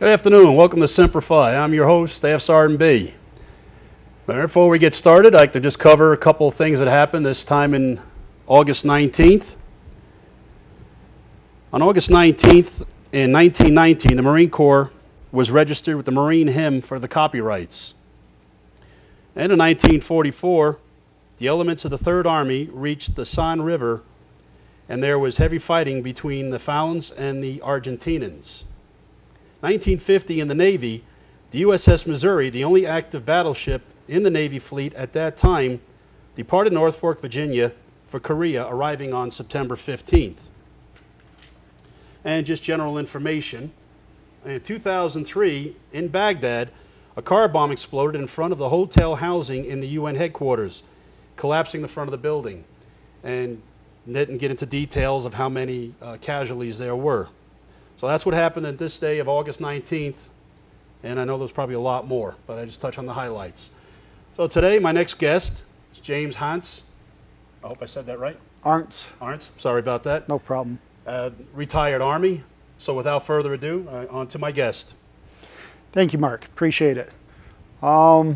Good afternoon. Welcome to Semper Fi. I'm your host, Staff Sergeant B. Before we get started, I'd like to just cover a couple of things that happened this time in August 19th. On August 19th, in 1919, the Marine Corps was registered with the Marine Hymn for the copyrights. And in 1944, the elements of the Third Army reached the San River, and there was heavy fighting between the Falins and the Argentinians. 1950, in the Navy, the USS Missouri, the only active battleship in the Navy fleet at that time, departed Norfolk, Virginia for Korea, arriving on September 15th. And just general information, in 2003, in Baghdad, a car bomb exploded in front of the hotel housing in the UN headquarters, collapsing the front of the building. And didn't get into details of how many casualties there were. So that's what happened at this day of August 19th, and I know there's probably a lot more, but I just touch on the highlights. So today, my next guest is James Hans. I hope I said that right. Arntz. Sorry about that. No problem. Retired Army. So without further ado, on to my guest. Thank you, Mark. Appreciate it. I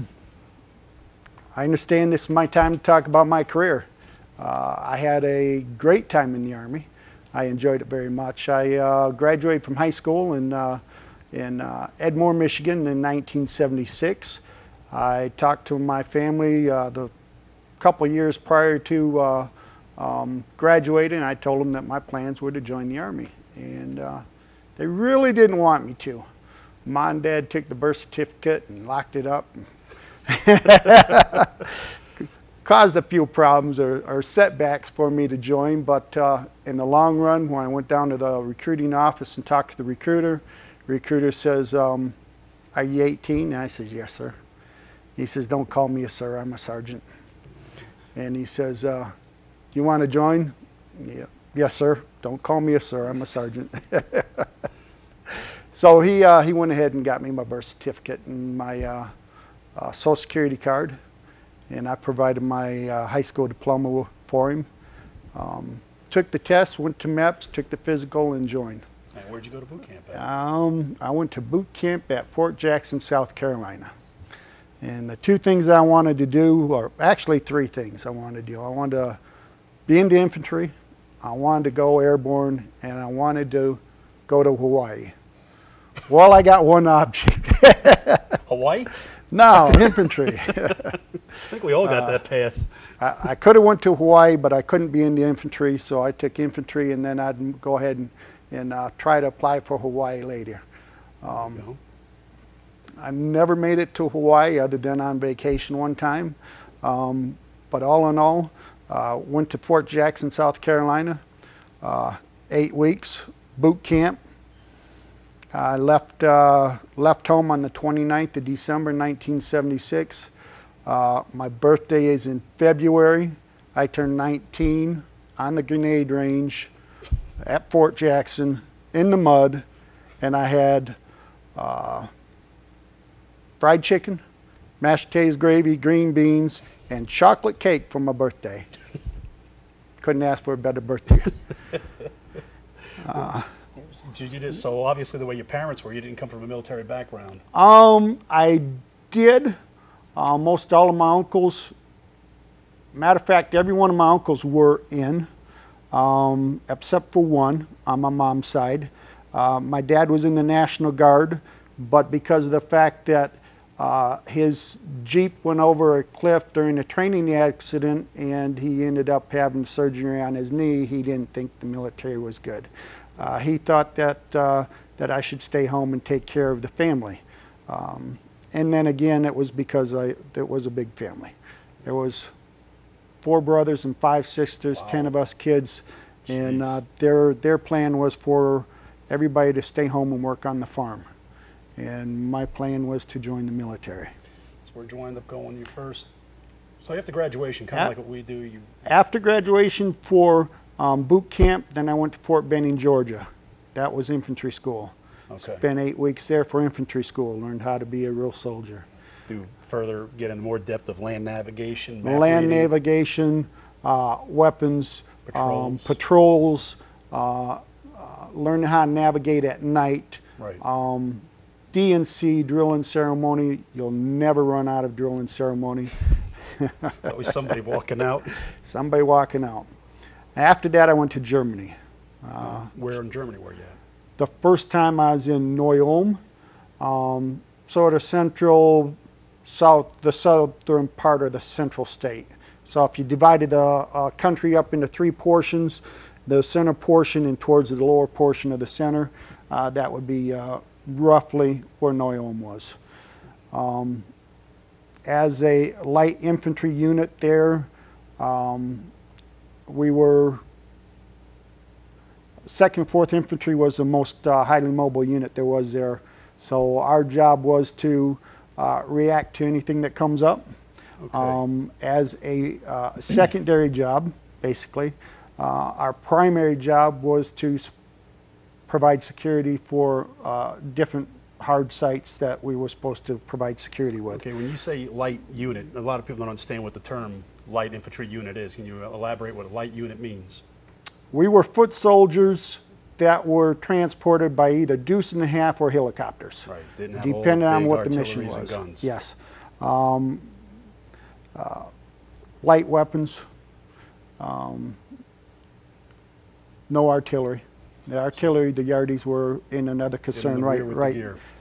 understand this is my time to talk about my career. I had a great time in the Army. I enjoyed it very much. I graduated from high school in Edmore, Michigan in 1976. I talked to my family the couple years prior to graduating. I told them that my plans were to join the Army, and they really didn't want me to. Mom and Dad took the birth certificate and locked it up. Caused a few problems or setbacks for me to join, but in the long run, when I went down to the recruiting office and talked to the recruiter says, "Are you 18?" And I says, "Yes, sir." He says, "Don't call me a sir, I'm a sergeant." And he says, "You want to join?" "Yeah. Yes, sir. Don't call me a sir, I'm a sergeant." So he went ahead and got me my birth certificate and my Social Security card. And I provided my high school diploma for him. Took the test, went to MEPS, took the physical, and joined. And where'd you go to boot camp at? I went to boot camp at Fort Jackson, South Carolina. And the two things I wanted to do, or actually three things I wanted to do. I wanted to be in the infantry, I wanted to go airborne, and I wanted to go to Hawaii. Well, I got one object. Hawaii? No, infantry. I think we all got that path. I could have went to Hawaii, but I couldn't be in the infantry, so I took infantry, and then I'd go ahead and try to apply for Hawaii later. I never made it to Hawaii other than on vacation one time, but all in all, went to Fort Jackson, South Carolina, 8 weeks, boot camp. I left home on the 29th of December 1976. My birthday is in February. I turned 19 on the grenade range at Fort Jackson in the mud, and I had fried chicken, mashed potatoes, gravy, green beans, and chocolate cake for my birthday. Couldn't ask for a better birthday. So obviously the way your parents were, you didn't come from a military background. I did. Most all of my uncles, matter of fact, every one of my uncles were in, except for one on my mom's side. My dad was in the National Guard, but because of the fact that his Jeep went over a cliff during a training accident and he ended up having surgery on his knee, he didn't think the military was good. He thought that I should stay home and take care of the family. And then again, it was because it was a big family. There was 4 brothers and 5 sisters, wow. 10 of us kids, and their plan was for everybody to stay home and work on the farm. And my plan was to join the military. So where'd you wind up going first? So after graduation, kind of like what we do. After graduation for boot camp, then I went to Fort Benning, Georgia. That was infantry school. Okay. Spent 8 weeks there for infantry school. Learned how to be a real soldier. To further get into more depth of land navigation, land navigation, weapons, patrols, learning how to navigate at night. Right. D&C, drilling ceremony. You'll never run out of drilling ceremony. There's always somebody walking out. Somebody walking out. After that, I went to Germany. Where in Germany were you at? The first time I was in Neu-Ulm, sort of the southern part of the central state. So if you divided the country up into three portions, the center portion and towards the lower portion of the center, that would be roughly where Neu-Ulm was. As a light infantry unit there, we were 2nd and 4th Infantry was the most highly mobile unit there was there. So our job was to react to anything that comes up. Okay. As a secondary job, basically, our primary job was to provide security for different hard sites that we were supposed to provide security with. Okay, when you say light unit, a lot of people don't understand what the term light infantry unit is. Can you elaborate what a light unit means? We were foot soldiers that were transported by either deuce and a half or helicopters. Right, didn't have depending on what the artilleries mission and was. Guns. Yes. Light weapons, no artillery. The artillery, the Yardies were in another concern, right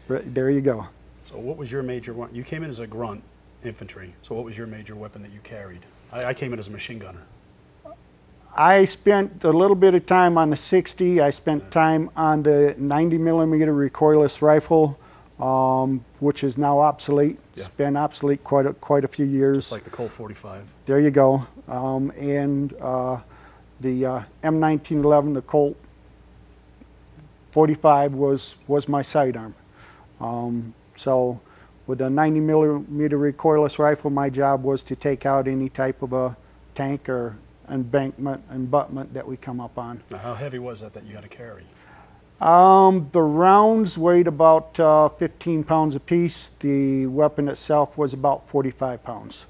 there you go. So what was your major one? You came in as a grunt infantry, so what was your major weapon that you carried? I came in as a machine gunner. I spent a little bit of time on the 60. I spent time on the 90 millimeter recoilless rifle, which is now obsolete. Yeah. It's been obsolete quite a few years. Just like the Colt 45. There you go. And the M1911, the Colt 45 was my sidearm. So with a 90 millimeter recoilless rifle, my job was to take out any type of a tank or embankment that we come up on. Now, how heavy was that you had to carry? The rounds weighed about 15 pounds apiece. The weapon itself was about 45 pounds.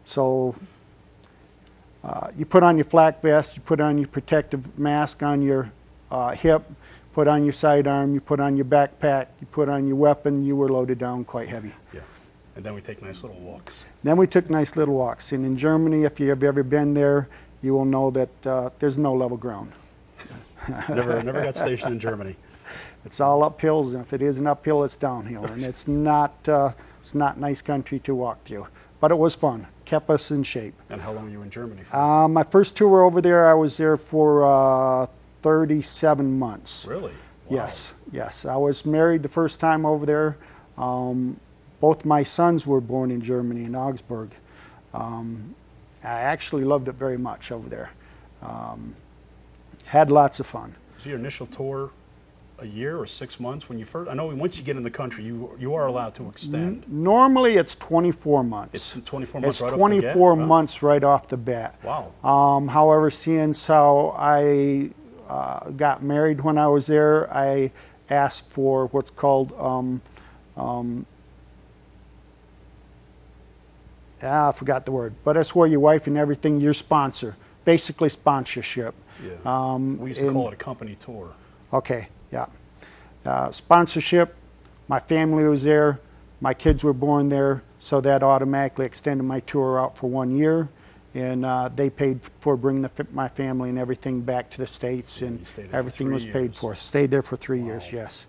So you put on your flak vest, you put on your protective mask on your hip, put on your sidearm, you put on your backpack, you put on your weapon, you were loaded down quite heavy. Yeah. And then we take nice little walks. Then we took nice little walks. And in Germany, if you have ever been there, you will know that there's no level ground. Never got stationed in Germany. It's all uphills, and if it isn't uphill, it's downhill. And it's not nice country to walk through. But it was fun. Kept us in shape. And how long were you in Germany for? My first tour over there, I was there for 37 months. Really? Wow. Yes. I was married the first time over there. Both my sons were born in Germany, in Augsburg. I actually loved it very much over there. Had lots of fun. Was your initial tour a year or 6 months when you first? I know once you get in the country, you are allowed to extend. Normally, it's 24 months. It's 24 months. It's 24 months right off the bat. Wow. However, seeing how I got married when I was there, I asked for what's called I forgot the word, but it's where your wife and everything, your sponsor, basically sponsorship. Yeah. We used to call it a company tour. Okay, yeah. Sponsorship, my family was there, my kids were born there, so that automatically extended my tour out for 1 year. And they paid for bringing my family and everything back to the States, and everything was paid for. Stayed there for 3 years, yes.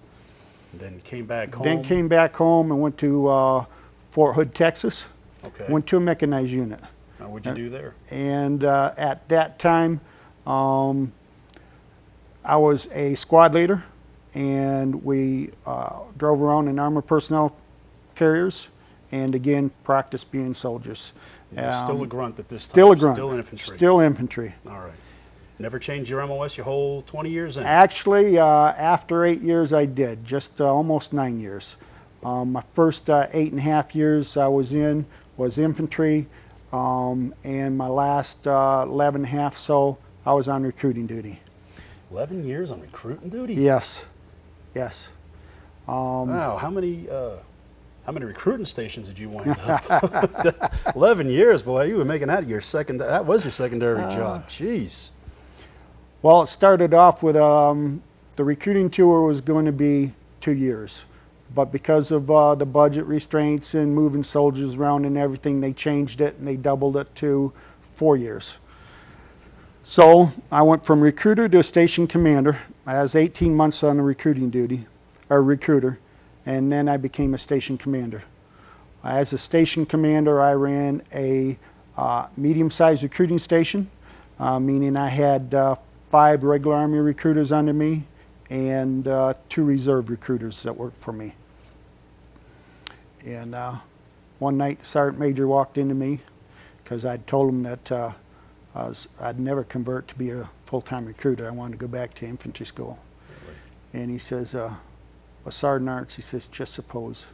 And then came back home? Then came back home and went to Fort Hood, Texas. Okay. Went to a mechanized unit. Now, what'd you do there? And at that time, I was a squad leader, and we drove around in armored personnel carriers, and again, practiced being soldiers. Still a grunt at this time? Still a grunt. Still infantry? Still infantry. All right. Never changed your MOS your whole 20 years in? Actually, after 8 years, I did. Just almost 9 years. My first 8.5 years I was in was infantry, and my last 11.5 so I was on recruiting duty. 11 years on recruiting duty? Yes. Wow, how many recruiting stations did you wind up? 11 years, boy. You were making that your that was your secondary job. Jeez. Well, it started off with the recruiting tour was going to be 2 years. But because of the budget restraints and moving soldiers around and everything, they changed it and they doubled it to 4 years. So I went from recruiter to station commander. I was 18 months on the recruiting duty, or recruiter, and then I became a station commander. As a station commander, I ran a medium-sized recruiting station, meaning I had 5 regular Army recruiters under me and 2 reserve recruiters that worked for me. And one night, the sergeant major walked into me because I'd told him that I'd never convert to be a full-time recruiter. I wanted to go back to infantry school. Really? And he says, well, Sergeant Arts, he says, just suppose.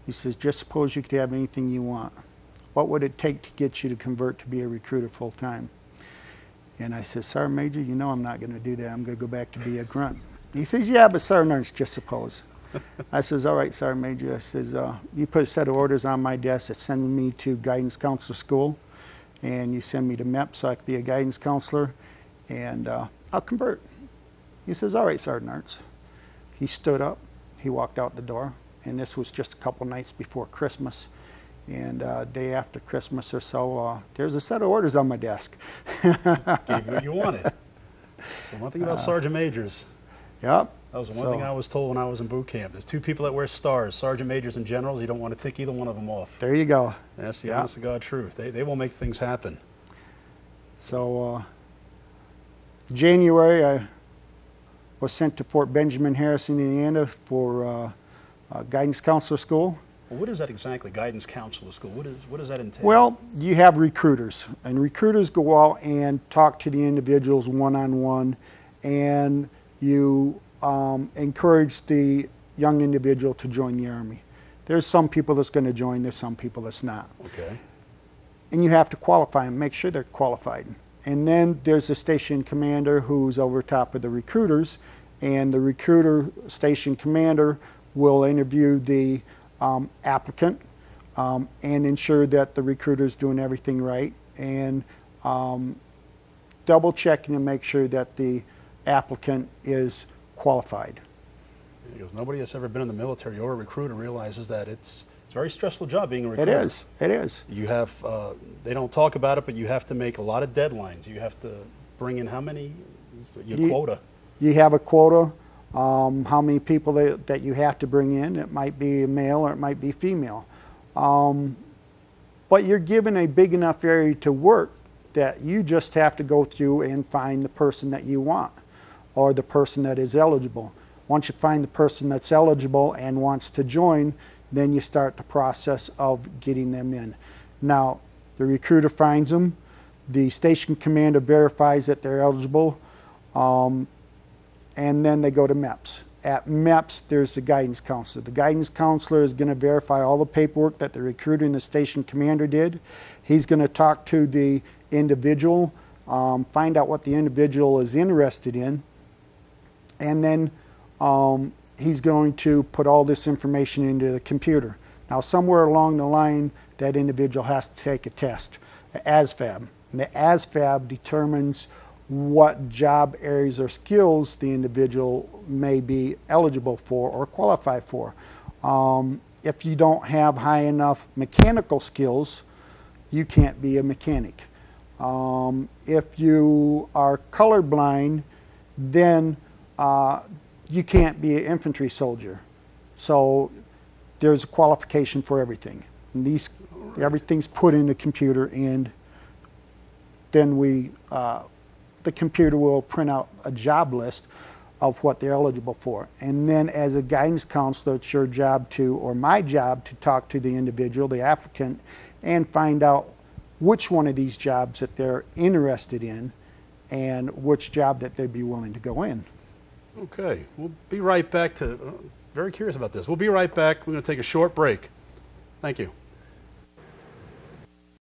He says, just suppose you could have anything you want. What would it take to get you to convert to be a recruiter full-time? And I said, Sergeant Major, you know I'm not going to do that. I'm going to go back to be a grunt. He says, yeah, but Sergeant Arts, just suppose. I says, all right, Sergeant Major. I says, you put a set of orders on my desk that send me to guidance counselor school, and you send me to MEP so I can be a guidance counselor, and I'll convert. He says, all right, Sergeant Arts. He stood up. He walked out the door, and this was just a couple nights before Christmas. And day after Christmas or so, there's a set of orders on my desk. Gave you what you wanted. So one thing about Sergeant Majors. Yep. That was one thing I was told when I was in boot camp. There's 2 people that wear stars, Sergeant Majors and Generals. You don't want to tick either one of them off. There you go. That's the honest to God truth. They will make things happen. So January, I was sent to Fort Benjamin Harrison, Indiana for guidance counselor school. Well, what is that exactly, guidance counselor school? What does that entail? Well, you have recruiters, and recruiters go out and talk to the individuals one-on-one, and you encourage the young individual to join the Army. There's some people that's going to join, there's some people that's not. Okay. And you have to qualify them, make sure they're qualified. And then there's the station commander who's over top of the recruiters, and the recruiter station commander will interview the applicant and ensure that the recruiter's doing everything right, and double checking to make sure that the applicant is qualified. Because nobody that's ever been in the military or a recruiter realizes that it's a very stressful job being a recruiter. It is. It is. You have, they don't talk about it, but you have to make a lot of deadlines. You have to bring in how many, your quota? You have a quota, how many people that you have to bring in. It might be male or it might be female. But you're given a big enough area to work that you just have to go through and find the person that you want, or the person that is eligible. Once you find the person that's eligible and wants to join, then you start the process of getting them in. Now, the recruiter finds them, the station commander verifies that they're eligible, and then they go to MEPS. At MEPS, there's the guidance counselor. The guidance counselor is going to verify all the paperwork that the recruiter and the station commander did. He's going to talk to the individual, find out what the individual is interested in, and then he's going to put all this information into the computer. Now, somewhere along the line, that individual has to take a test, the ASVAB. And the ASVAB determines what job areas or skills the individual may be eligible for or qualify for. If you don't have high enough mechanical skills, you can't be a mechanic. If you are colorblind, then you can't be an infantry soldier. So there's a qualification for everything. And everything's put in the computer, and then the computer will print out a job list of what they're eligible for. And then as a guidance counselor, it's your job to, or my job, to talk to the individual, the applicant, and find out which one of these jobs that they're interested in and which job that they'd be willing to go in. Okay, we'll be right back to, very curious about this. We'll be right back. We're going to take a short break. Thank you.